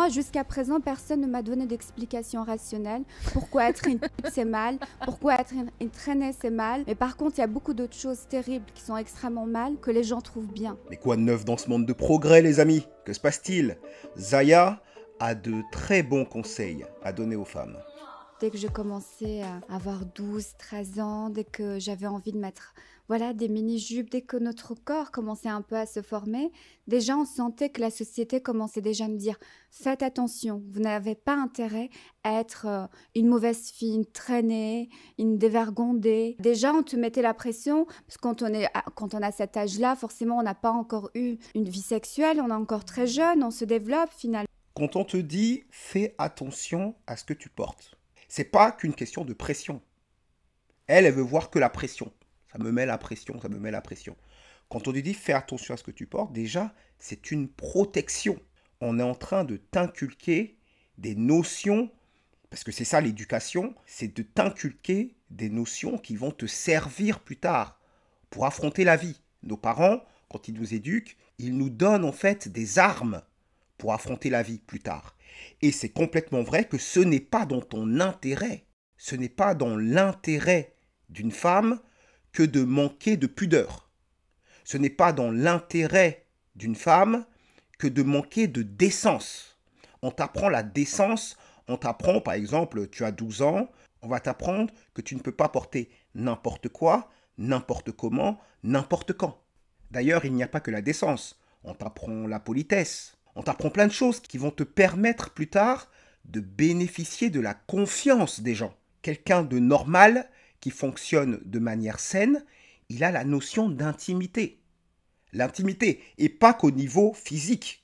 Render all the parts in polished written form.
moi, jusqu'à présent, personne ne m'a donné d'explication rationnelle. Pourquoi être une pute, c'est mal. Pourquoi être une traînée, c'est mal. Mais par contre, il y a beaucoup d'autres choses terribles qui sont extrêmement mal que les gens trouvent bien. Mais quoi de neuf dans ce monde de progrès, les amis? Que se passe-t-il? Zaya a de très bons conseils à donner aux femmes. Dès que je commençais à avoir 12, 13 ans, dès que j'avais envie de mettre voilà, des mini-jupes, dès que notre corps commençait un peu à se former, déjà on sentait que la société commençait déjà à me dire « Faites attention, vous n'avez pas intérêt à être une mauvaise fille, une traînée, une dévergondée. » Déjà on te mettait la pression, parce que quand on a cet âge-là, forcément on n'a pas encore eu une vie sexuelle, on est encore très jeune, on se développe finalement. Quand on te dit « Fais attention à ce que tu portes », c'est pas qu'une question de pression. Elle veut voir que la pression. Ça me met la pression, ça me met la pression. Quand on te dit fais attention à ce que tu portes, déjà, c'est une protection. On est en train de t'inculquer des notions, parce que c'est ça l'éducation, c'est de t'inculquer des notions qui vont te servir plus tard pour affronter la vie. Nos parents, quand ils nous éduquent, ils nous donnent en fait des armes pour affronter la vie plus tard. Et c'est complètement vrai que ce n'est pas dans ton intérêt, ce n'est pas dans l'intérêt d'une femme que de manquer de pudeur. Ce n'est pas dans l'intérêt d'une femme que de manquer de décence. On t'apprend la décence, on t'apprend par exemple, tu as 12 ans, on va t'apprendre que tu ne peux pas porter n'importe quoi, n'importe comment, n'importe quand. D'ailleurs, il n'y a pas que la décence, on t'apprend la politesse. On t'apprend plein de choses qui vont te permettre plus tard de bénéficier de la confiance des gens. Quelqu'un de normal qui fonctionne de manière saine, il a la notion d'intimité. L'intimité, et pas qu'au niveau physique,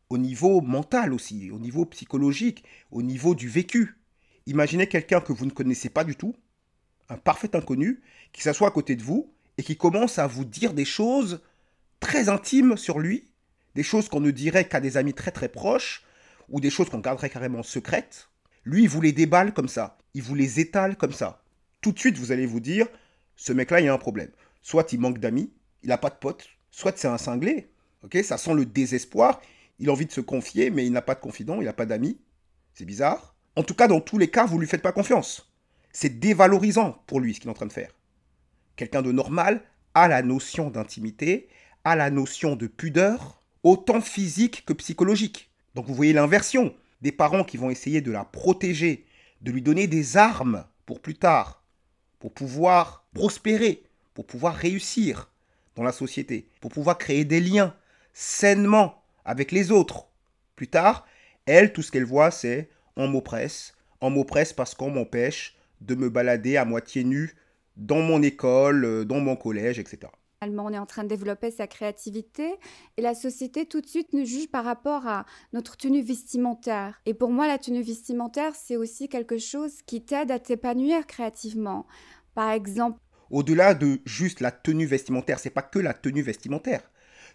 au niveau mental aussi, au niveau psychologique, au niveau du vécu. Imaginez quelqu'un que vous ne connaissez pas du tout, un parfait inconnu, qui s'assoit à côté de vous et qui commence à vous dire des choses très intimes sur lui, des choses qu'on ne dirait qu'à des amis très très proches, ou des choses qu'on garderait carrément secrètes. Lui, il vous les déballe comme ça, il vous les étale comme ça. Tout de suite, vous allez vous dire, ce mec-là, il y a un problème. Soit il manque d'amis, il n'a pas de potes, soit c'est un cinglé. Okay, ça sent le désespoir, il a envie de se confier, mais il n'a pas de confident, il n'a pas d'amis. C'est bizarre. En tout cas, dans tous les cas, vous ne lui faites pas confiance. C'est dévalorisant pour lui, ce qu'il est en train de faire. Quelqu'un de normal a la notion d'intimité, a la notion de pudeur, autant physique que psychologique. Donc vous voyez l'inversion. Des parents qui vont essayer de la protéger, de lui donner des armes pour plus tard, pour pouvoir prospérer, pour pouvoir réussir dans la société, pour pouvoir créer des liens sainement avec les autres. Plus tard, elle, tout ce qu'elle voit, c'est on m'oppresse parce qu'on m'empêche de me balader à moitié nu dans mon école, dans mon collège, etc. On est en train de développer sa créativité et la société tout de suite nous juge par rapport à notre tenue vestimentaire. Et pour moi, la tenue vestimentaire, c'est aussi quelque chose qui t'aide à t'épanouir créativement. Par exemple... Au-delà de juste la tenue vestimentaire, c'est pas que la tenue vestimentaire.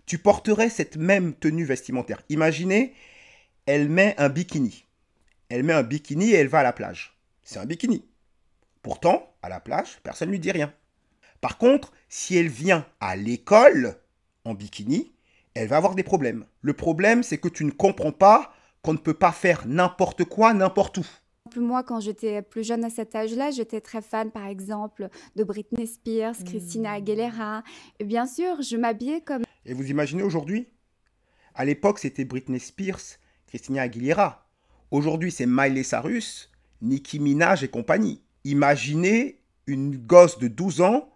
Tu porterais cette même tenue vestimentaire. Imaginez, elle met un bikini. Elle met un bikini et elle va à la plage. C'est un bikini. Pourtant, à la plage, personne ne lui dit rien. Par contre, si elle vient à l'école en bikini, elle va avoir des problèmes. Le problème, c'est que tu ne comprends pas qu'on ne peut pas faire n'importe quoi, n'importe où. Moi, quand j'étais plus jeune à cet âge-là, j'étais très fan, par exemple, de Britney Spears, Christina Aguilera. Et bien sûr, je m'habillais comme... Et vous imaginez aujourd'hui? À l'époque, c'était Britney Spears, Christina Aguilera. Aujourd'hui, c'est Miley Cyrus, Nicki Minaj et compagnie. Imaginez une gosse de 12 ans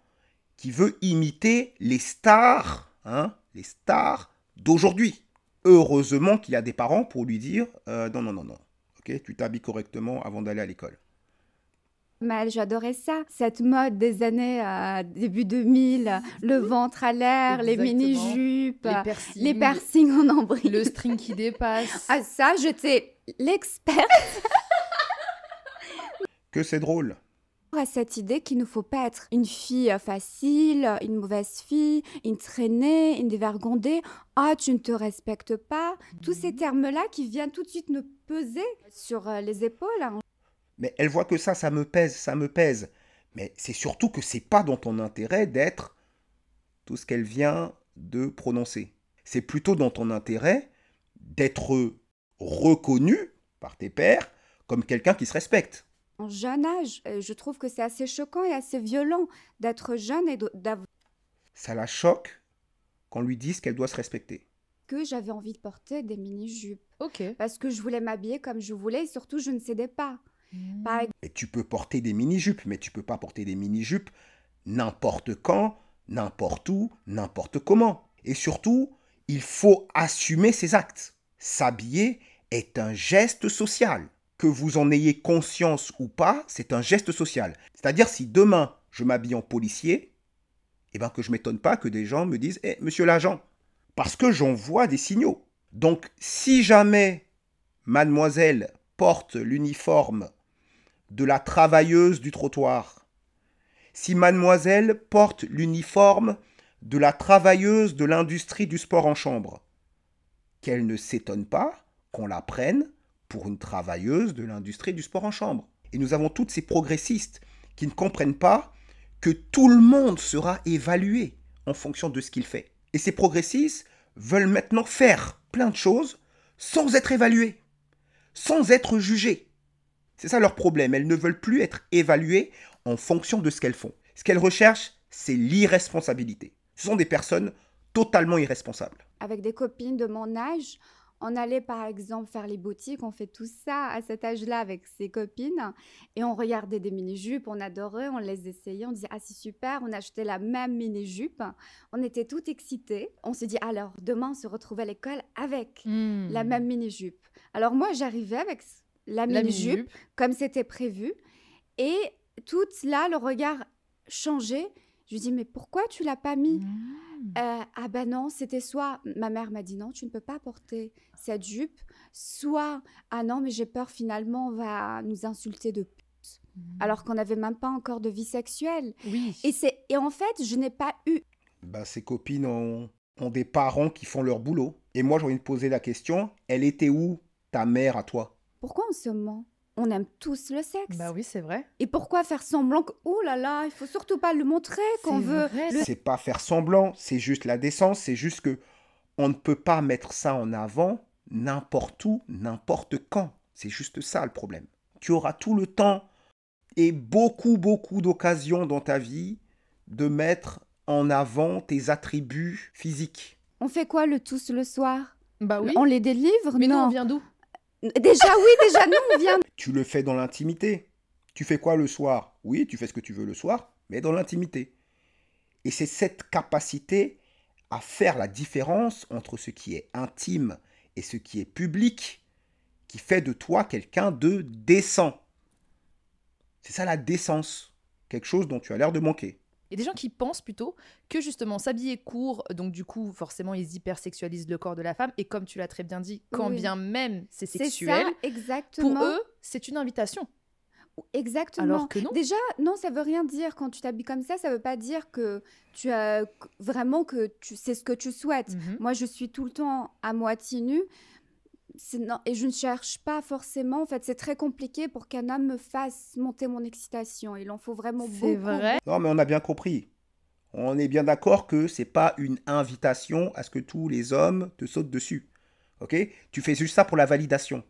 qui veut imiter les stars d'aujourd'hui. Heureusement qu'il y a des parents pour lui dire non, non, non, non. Okay, tu t'habilles correctement avant d'aller à l'école. Mal, j'adorais ça. Cette mode des années début 2000, le ventre à l'air, les mini-jupes, les piercings en nombril. Le string qui dépasse. Ah ça, j'étais l'experte. Que c'est drôle. À cette idée qu'il ne faut pas être une fille facile, une mauvaise fille, une traînée, une dévergondée. Ah, tu ne te respectes pas. Tous ces termes-là qui viennent tout de suite me peser sur les épaules. Mais elle voit que ça me pèse, ça me pèse. Mais c'est surtout que c'est pas dans ton intérêt d'être tout ce qu'elle vient de prononcer. C'est plutôt dans ton intérêt d'être reconnu par tes pairs comme quelqu'un qui se respecte. En jeune âge, je trouve que c'est assez choquant et assez violent d'être jeune et d'avoir Ça la choque qu'on lui dise qu'elle doit se respecter. que j'avais envie de porter des mini-jupes. Ok. Parce que je voulais m'habiller comme je voulais et surtout, je ne cédais pas. Par exemple, Mais tu peux porter des mini-jupes, mais tu peux pas porter des mini-jupes n'importe quand, n'importe où, n'importe comment. Et surtout, il faut assumer ses actes. S'habiller est un geste social. Que vous en ayez conscience ou pas, c'est un geste social. C'est-à-dire, si demain, je m'habille en policier, eh ben que je ne m'étonne pas que des gens me disent « monsieur l'agent », parce que j'en vois des signaux. Donc, si jamais mademoiselle porte l'uniforme de la travailleuse du trottoir, si mademoiselle porte l'uniforme de la travailleuse de l'industrie du sport en chambre, qu'elle ne s'étonne pas qu'on la prenne pour une travailleuse de l'industrie du sport en chambre. Et nous avons toutes ces progressistes qui ne comprennent pas que tout le monde sera évalué en fonction de ce qu'il fait. Et ces progressistes veulent maintenant faire plein de choses sans être évalués, sans être jugés. C'est ça leur problème. Elles ne veulent plus être évaluées en fonction de ce qu'elles font. Ce qu'elles recherchent, c'est l'irresponsabilité. Ce sont des personnes totalement irresponsables. avec des copines de mon âge, on allait par exemple faire les boutiques, on fait tout ça à cet âge-là avec ses copines et on regardait des mini-jupes, on adorait, on les essayait, on disait ah c'est super, on achetait la même mini-jupe, on était toutes excitées, on se dit alors demain on se retrouve à l'école avec la même mini-jupe. Alors moi j'arrivais avec la La mini-jupe mini-jupe. comme c'était prévu et tout là le regard changeait. Je lui dis mais pourquoi tu l'as pas mis? Ah ben non, c'était soit, ma mère m'a dit non, tu ne peux pas porter cette jupe, soit, ah non, mais j'ai peur finalement, on va nous insulter de pute, alors qu'on n'avait même pas encore de vie sexuelle. Oui. Et en fait, je n'ai pas eu, Ben, ces copines ont des parents qui font leur boulot. Et moi, j'ai envie de poser la question, elle était où ta mère à toi? pourquoi on se ment? On aime tous le sexe. Bah oui, c'est vrai. Et pourquoi faire semblant que, oh là là, il faut surtout pas le montrer, qu'on C'est veut vrai, le... C'est pas faire semblant, c'est juste la décence, c'est juste que on ne peut pas mettre ça en avant n'importe où, n'importe quand. C'est juste ça le problème. Tu auras tout le temps et beaucoup d'occasions dans ta vie de mettre en avant tes attributs physiques. On fait quoi le tous le soir? Bah oui. On les délivre? Mais nous, non. on vient d'où? Déjà, oui, déjà, nous, on vient. Tu le fais dans l'intimité. Tu fais quoi le soir? Oui, tu fais ce que tu veux le soir, mais dans l'intimité. Et c'est cette capacité à faire la différence entre ce qui est intime et ce qui est public qui fait de toi quelqu'un de décent. C'est ça la décence. Quelque chose dont tu as l'air de manquer. Il y a des gens qui pensent plutôt que justement s'habiller court, donc du coup, forcément, ils hypersexualisent le corps de la femme. Et comme tu l'as très bien dit, quand Oui. bien même c'est C'est sexuel, ça, exactement. pour eux, c'est une invitation. Exactement. Alors que non. Déjà, non, ça veut rien dire quand tu t'habilles comme ça veut pas dire que tu as vraiment que tu c'est ce que tu souhaites. Mhm. Moi, je suis tout le temps à moitié nue. Non, et je ne cherche pas forcément. En fait, c'est très compliqué pour qu'un homme me fasse monter mon excitation. Il en faut vraiment beaucoup. C'est vrai. Non, mais on a bien compris. On est bien d'accord que c'est pas une invitation à ce que tous les hommes te sautent dessus. Ok? Tu fais juste ça pour la validation.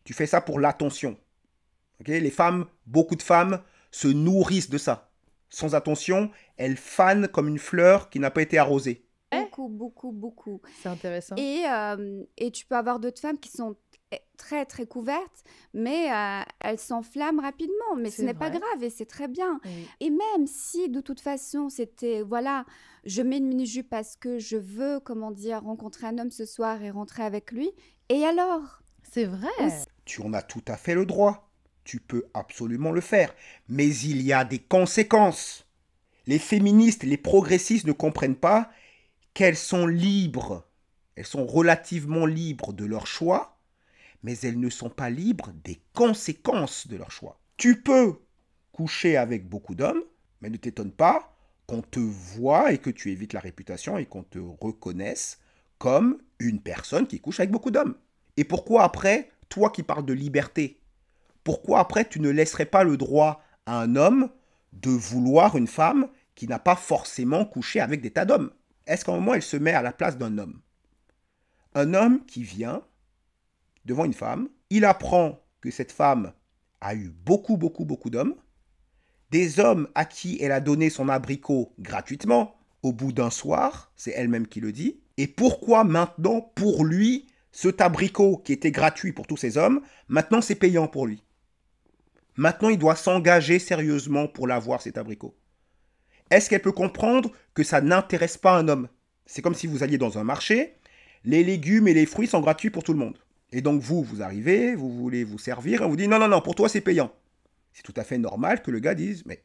Tu fais ça pour l'attention. Ok? Les femmes, beaucoup de femmes se nourrissent de ça. Sans attention, elles fanent comme une fleur qui n'a pas été arrosée. Beaucoup. C'est intéressant. Et tu peux avoir d'autres femmes qui sont très, très couvertes, mais elles s'enflamment rapidement. Mais ce C'est n'est pas vrai. grave et c'est très bien. Oui. Et même si, de toute façon, c'était, voilà, je mets une mini-jupe parce que je veux, comment dire, rencontrer un homme ce soir et rentrer avec lui. Et alors? C'est vrai. Tu en as tout à fait le droit. Tu peux absolument le faire. Mais il y a des conséquences. Les féministes, les progressistes ne comprennent pas qu'elles sont libres. Elles sont relativement libres de leur choix, mais elles ne sont pas libres des conséquences de leur choix. Tu peux coucher avec beaucoup d'hommes, mais ne t'étonne pas qu'on te voie et que tu évites la réputation et qu'on te reconnaisse comme une personne qui couche avec beaucoup d'hommes. Et pourquoi après, toi qui parles de liberté, pourquoi après tu ne laisserais pas le droit à un homme de vouloir une femme qui n'a pas forcément couché avec des tas d'hommes? Est-ce qu'à un moment, elle se met à la place d'un homme? Un homme qui vient devant une femme. Il apprend que cette femme a eu beaucoup d'hommes. Des hommes à qui elle a donné son abricot gratuitement. Au bout d'un soir, c'est elle-même qui le dit. Et pourquoi maintenant, pour lui, cet abricot qui était gratuit pour tous ces hommes, maintenant c'est payant pour lui. Maintenant, il doit s'engager sérieusement pour l'avoir, cet abricot. Est-ce qu'elle peut comprendre que ça n'intéresse pas un homme? C'est comme si vous alliez dans un marché, les légumes et les fruits sont gratuits pour tout le monde. Et donc vous arrivez, vous voulez vous servir, on vous dit non, pour toi c'est payant. C'est tout à fait normal que le gars dise, mais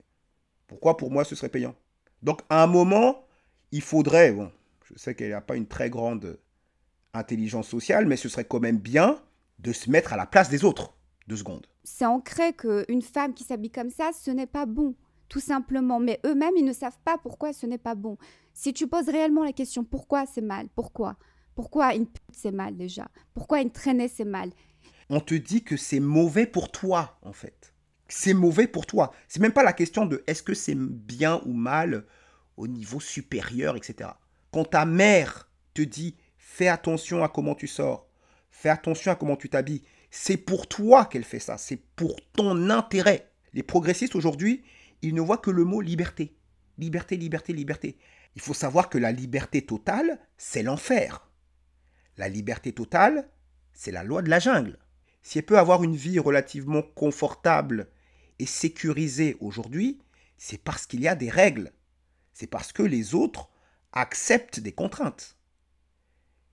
pourquoi pour moi ce serait payant? Donc à un moment, il faudrait, bon, je sais qu'elle n'a pas une très grande intelligence sociale, mais ce serait quand même bien de se mettre à la place des autres, 2 secondes. C'est ancré qu'une femme qui s'habille comme ça, ce n'est pas bon, tout simplement. Mais eux-mêmes, ils ne savent pas pourquoi ce n'est pas bon. Si tu poses réellement la question, pourquoi c'est mal? Pourquoi une pute c'est mal déjà? Pourquoi une traînée c'est mal? On te dit que c'est mauvais pour toi, en fait. C'est mauvais pour toi. C'est même pas la question de est-ce que c'est bien ou mal au niveau supérieur, etc. Quand ta mère te dit fais attention à comment tu sors, fais attention à comment tu t'habilles, c'est pour toi qu'elle fait ça, c'est pour ton intérêt. Les progressistes aujourd'hui, ils ne voient que le mot liberté. Liberté, liberté, liberté. Il faut savoir que la liberté totale, c'est l'enfer. La liberté totale, c'est la loi de la jungle. Si elle peut avoir une vie relativement confortable et sécurisée aujourd'hui, c'est parce qu'il y a des règles. C'est parce que les autres acceptent des contraintes.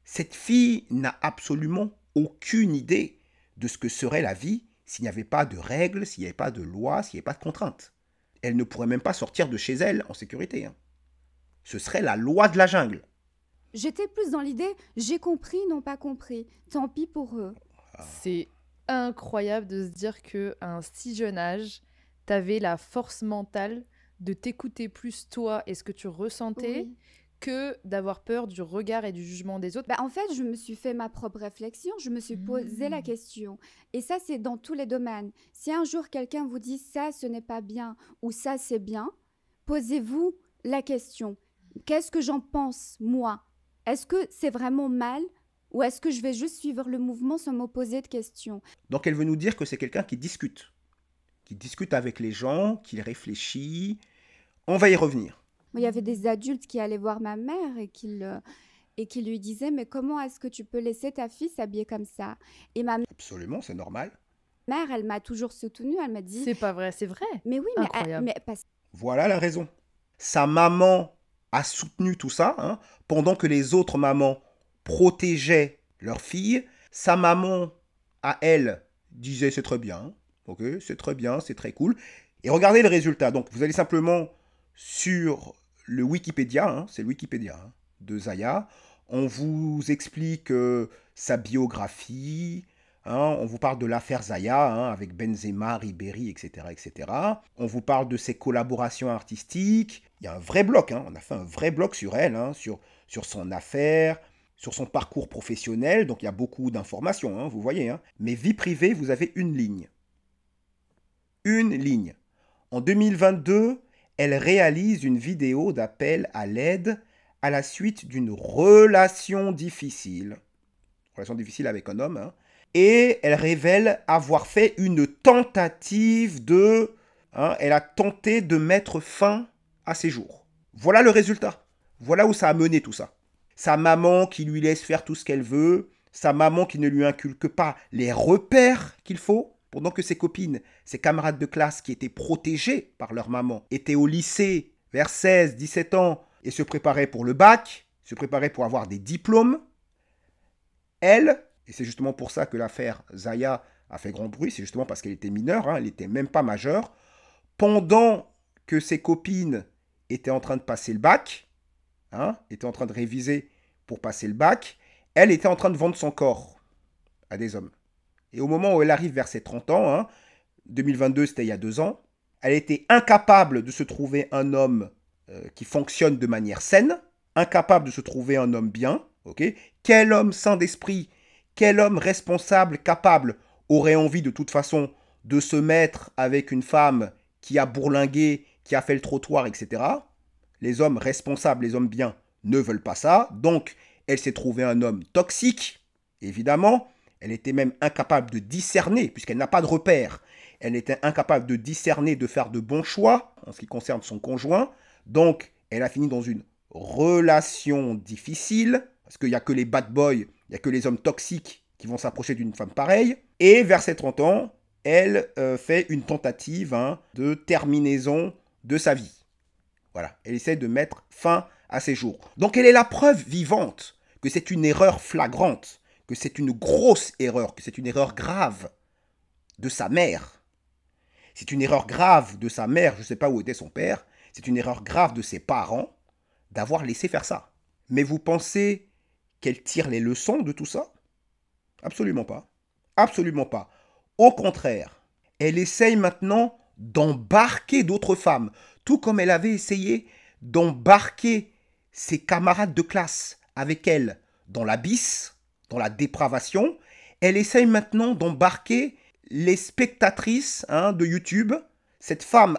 Cette fille n'a absolument aucune idée de ce que serait la vie s'il n'y avait pas de règles, s'il n'y avait pas de loi, s'il n'y avait pas de contraintes. Elle ne pourrait même pas sortir de chez elle en sécurité. Ce serait la loi de la jungle. J'étais plus dans l'idée, j'ai compris, non pas compris. Tant pis pour eux. C'est incroyable de se dire qu'à un si jeune âge, t'avais la force mentale de t'écouter plus toi et ce que tu ressentais Oui. que d'avoir peur du regard et du jugement des autres. En fait, je me suis fait ma propre réflexion, je me suis posé la question. Et ça, c'est dans tous les domaines. Si un jour quelqu'un vous dit ça, ce n'est pas bien ou ça, c'est bien, posez-vous la question. Qu'est-ce que j'en pense, moi? Est-ce que c'est vraiment mal ou est-ce que je vais juste suivre le mouvement sans me poser de questions? Donc elle veut nous dire que c'est quelqu'un qui discute avec les gens, qui réfléchit. On va y revenir. Il y avait des adultes qui allaient voir ma mère et qui lui disaient « Mais comment est-ce que tu peux laisser ta fille s'habiller comme ça ?» Et ma Absolument, c'est normal. mère, elle m'a toujours soutenue. Elle m'a dit C'est pas vrai, c'est vrai. « Mais oui, Incroyable. mais parce Voilà la raison. Sa maman a soutenu tout ça, pendant que les autres mamans protégeaient leur fille. Sa maman, à elle, disait c'est très bien, ok, c'est très bien, c'est très cool. Et regardez le résultat. Donc vous allez simplement sur le Wikipédia, c'est le Wikipédia de Zaya. On vous explique sa biographie. On vous parle de l'affaire Zaya avec Benzema, Ribéry, etc., etc. On vous parle de ses collaborations artistiques. Il y a un vrai bloc, on a fait un vrai bloc sur elle, sur son affaire, sur son parcours professionnel. Donc il y a beaucoup d'informations, vous voyez. Mais vie privée, vous avez une ligne. Une ligne. En 2022, elle réalise une vidéo d'appel à l'aide à la suite d'une relation difficile. Relation difficile avec un homme, Et elle révèle avoir fait une tentative de... elle a tenté de mettre fin à ses jours. Voilà le résultat. Voilà où ça a mené tout ça. Sa maman qui lui laisse faire tout ce qu'elle veut. Sa maman qui ne lui inculque pas les repères qu'il faut. Pendant que ses copines, ses camarades de classe qui étaient protégés par leur maman, étaient au lycée vers 16, 17 ans et se préparaient pour le bac, se préparaient pour avoir des diplômes. Elle... Et c'est justement pour ça que l'affaire Zaya a fait grand bruit. C'est justement parce qu'elle était mineure, elle n'était même pas majeure. Pendant que ses copines étaient en train de passer le bac, étaient en train de réviser pour passer le bac, elle était en train de vendre son corps à des hommes. Et au moment où elle arrive vers ses 30 ans, 2022 c'était il y a 2 ans, elle était incapable de se trouver un homme qui fonctionne de manière saine, incapable de se trouver un homme bien. Quel homme sain d'esprit, quel homme responsable, capable, aurait envie de toute façon de se mettre avec une femme qui a bourlingué, qui a fait le trottoir, etc. Les hommes responsables, les hommes bien, ne veulent pas ça. Donc, elle s'est trouvée un homme toxique, évidemment. Elle était même incapable de discerner, puisqu'elle n'a pas de repère. Elle était incapable de discerner, de faire de bons choix en ce qui concerne son conjoint. Donc, elle a fini dans une relation difficile, parce qu'il n'y a que les bad boys, il n'y a que les hommes toxiques qui vont s'approcher d'une femme pareille. Et vers ses 30 ans, elle fait une tentative de terminaison de sa vie. Voilà, elle essaie de mettre fin à ses jours. Donc elle est la preuve vivante que c'est une erreur flagrante, que c'est une grosse erreur, que c'est une erreur grave de sa mère. C'est une erreur grave de sa mère, je ne sais pas où était son père, c'est une erreur grave de ses parents d'avoir laissé faire ça. Mais vous pensez qu'elle tire les leçons de tout ça? Absolument pas. Absolument pas. Au contraire, elle essaye maintenant d'embarquer d'autres femmes, tout comme elle avait essayé d'embarquer ses camarades de classe avec elle dans l'abysse, dans la dépravation. Elle essaye maintenant d'embarquer les spectatrices de YouTube. Cette femme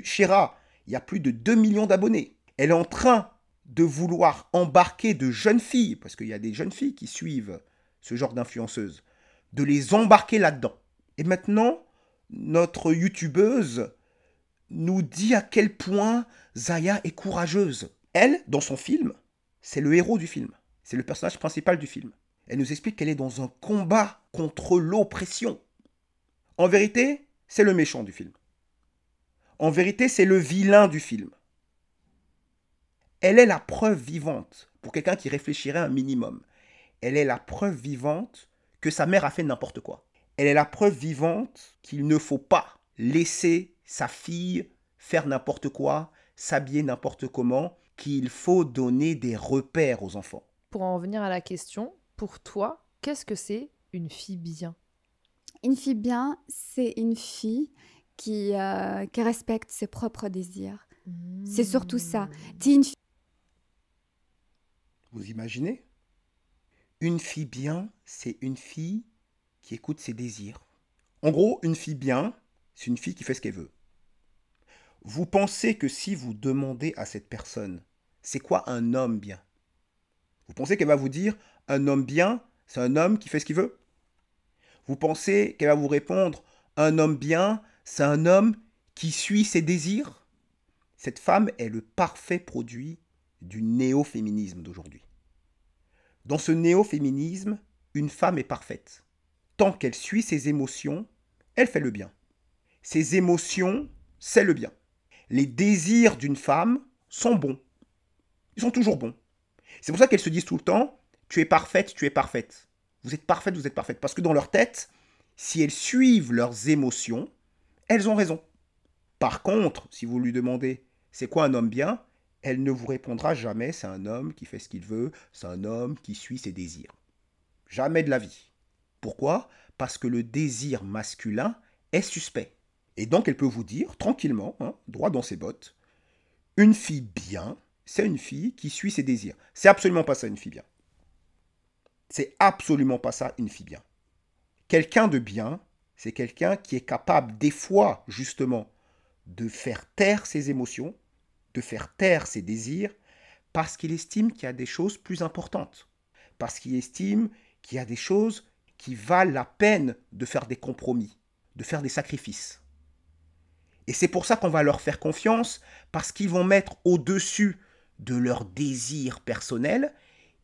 Shera, il y a plus de 2 millions d'abonnés. Elle est en train de vouloir embarquer de jeunes filles, parce qu'il y a des jeunes filles qui suivent ce genre d'influenceuses, de les embarquer là-dedans. Et maintenant, notre youtubeuse nous dit à quel point Zaya est courageuse. Elle, dans son film, c'est le héros du film. C'est le personnage principal du film. Elle nous explique qu'elle est dans un combat contre l'oppression. En vérité, c'est le méchant du film. En vérité, c'est le vilain du film. Elle est la preuve vivante, pour quelqu'un qui réfléchirait un minimum. Elle est la preuve vivante que sa mère a fait n'importe quoi. Elle est la preuve vivante qu'il ne faut pas laisser sa fille faire n'importe quoi, s'habiller n'importe comment, qu'il faut donner des repères aux enfants. Pour en revenir à la question, pour toi, qu'est-ce que c'est une fille bien? Une fille bien, c'est une fille qui respecte ses propres désirs. C'est surtout ça. Vous imaginez? Une fille bien, c'est une fille qui écoute ses désirs. En gros, une fille bien, c'est une fille qui fait ce qu'elle veut. Vous pensez que si vous demandez à cette personne, c'est quoi un homme bien? Vous pensez qu'elle va vous dire, un homme bien, c'est un homme qui fait ce qu'il veut? Vous pensez qu'elle va vous répondre, un homme bien, c'est un homme qui suit ses désirs? Cette femme est le parfait produit du néo-féminisme d'aujourd'hui. Dans ce néo-féminisme, une femme est parfaite. Tant qu'elle suit ses émotions, elle fait le bien. Ses émotions, c'est le bien. Les désirs d'une femme sont bons. Ils sont toujours bons. C'est pour ça qu'elles se disent tout le temps, tu es parfaite, tu es parfaite. Vous êtes parfaite, vous êtes parfaite. Parce que dans leur tête, si elles suivent leurs émotions, elles ont raison. Par contre, si vous lui demandez, c'est quoi un homme bien? Elle ne vous répondra jamais, c'est un homme qui fait ce qu'il veut, c'est un homme qui suit ses désirs. Jamais de la vie. Pourquoi? Parce que le désir masculin est suspect. Et donc elle peut vous dire, tranquillement, droit dans ses bottes, une fille bien, c'est une fille qui suit ses désirs. C'est absolument pas ça une fille bien. C'est absolument pas ça une fille bien. Quelqu'un de bien, c'est quelqu'un qui est capable des fois, justement, de faire taire ses émotions, de faire taire ses désirs, parce qu'il estime qu'il y a des choses plus importantes. Parce qu'il estime qu'il y a des choses qui valent la peine de faire des compromis, de faire des sacrifices. Et c'est pour ça qu'on va leur faire confiance, parce qu'ils vont mettre au-dessus de leurs désirs personnels,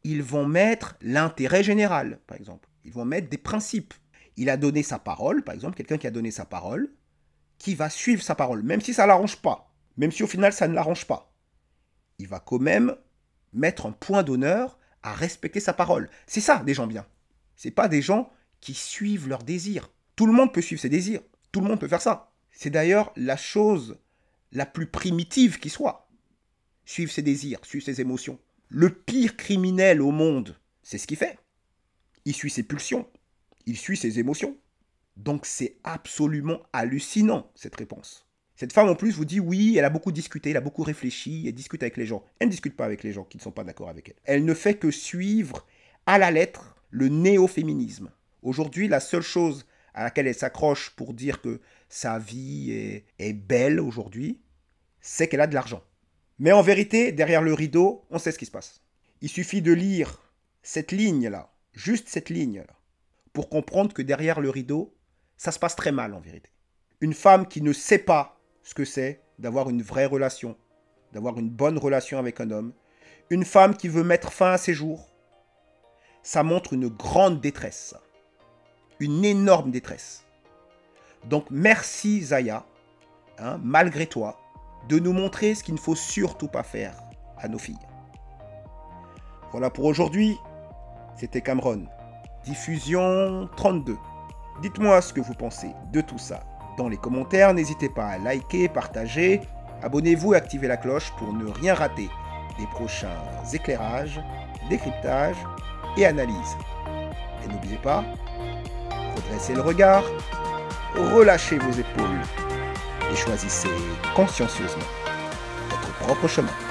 ils vont mettre l'intérêt général, par exemple. Ils vont mettre des principes. Il a donné sa parole, par exemple, quelqu'un qui a donné sa parole, qui va suivre sa parole, même si ça ne l'arrange pas. Même si au final ça ne l'arrange pas, il va quand même mettre un point d'honneur à respecter sa parole. C'est ça des gens bien. Ce n'est pas des gens qui suivent leurs désirs. Tout le monde peut suivre ses désirs. Tout le monde peut faire ça. C'est d'ailleurs la chose la plus primitive qui soit. Suivre ses désirs, suivre ses émotions. Le pire criminel au monde, c'est ce qu'il fait. Il suit ses pulsions. Il suit ses émotions. Donc c'est absolument hallucinant cette réponse. Cette femme, en plus, vous dit oui, elle a beaucoup discuté, elle a beaucoup réfléchi, elle discute avec les gens. Elle ne discute pas avec les gens qui ne sont pas d'accord avec elle. Elle ne fait que suivre à la lettre le néo-féminisme. Aujourd'hui, la seule chose à laquelle elle s'accroche pour dire que sa vie est belle aujourd'hui, c'est qu'elle a de l'argent. Mais en vérité, derrière le rideau, on sait ce qui se passe. Il suffit de lire cette ligne-là, juste cette ligne-là, pour comprendre que derrière le rideau, ça se passe très mal en vérité. Une femme qui ne sait pas ce que c'est d'avoir une vraie relation, d'avoir une bonne relation avec un homme, une femme qui veut mettre fin à ses jours, ça montre une grande détresse, une énorme détresse. Donc merci Zaya, malgré toi, de nous montrer ce qu'il ne faut surtout pas faire à nos filles. Voilà pour aujourd'hui, c'était Cameron, diffusion 32. Dites-moi ce que vous pensez de tout ça dans les commentaires, n'hésitez pas à liker, partager, abonnez-vous et activez la cloche pour ne rien rater des prochains éclairages, décryptages et analyses. Et n'oubliez pas, redressez le regard, relâchez vos épaules et choisissez consciencieusement votre propre chemin.